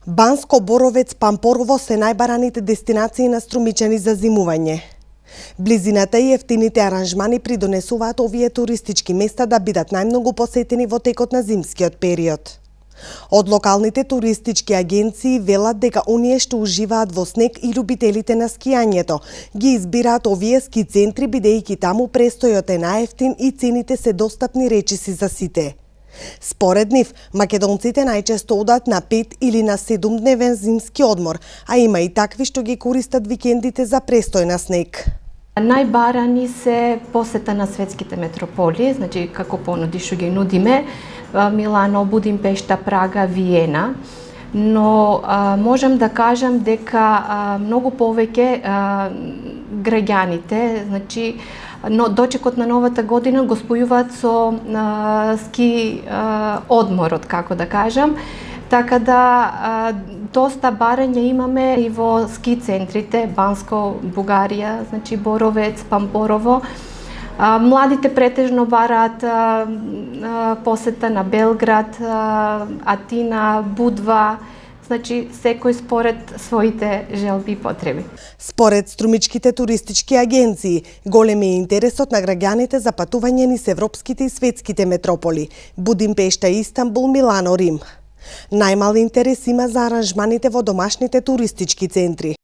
Банско, Боровец, Пампорово се најбараните дестинации на струмичани за зимување. Близината и ефтините аранжмани придонесуваат овие туристички места да бидат најмногу посетени во текот на зимскиот период. Од локалните туристички агенции велат дека оние што уживаат во снег и љубителите на скијањето ги избираат овие ски центри бидејќи таму престојот е најефтин и цените се достапни речиси за сите. Според нив, македонците најчесто одат на 5 или на 7-дневен зимски одмор, а има и такви што ги користат викендите за престој на снег. Најбарани се посета на светските метрополии, значи како понуди што ги нудиме, Милано, Будимпешта, Прага, Виена, но можам да кажам дека многу повеќе граѓаните, значи но дочекот на новата година го спојуваат со ски одморот, како да кажам. Така да доста барање имаме и во ски центрите, Банско, Бугарија, значи Боровец, Пампорово. Младите претежно бараат посета на Белград, Атина, Будва, значи секој според своите желби и потреби. Според струмичките туристички агенции, голем е интересот на граѓаните за патување низ европските и светските метрополи – Будимпешта, Истанбул, Милано, Рим. Најмал интерес има за аранжманите во домашните туристички центри.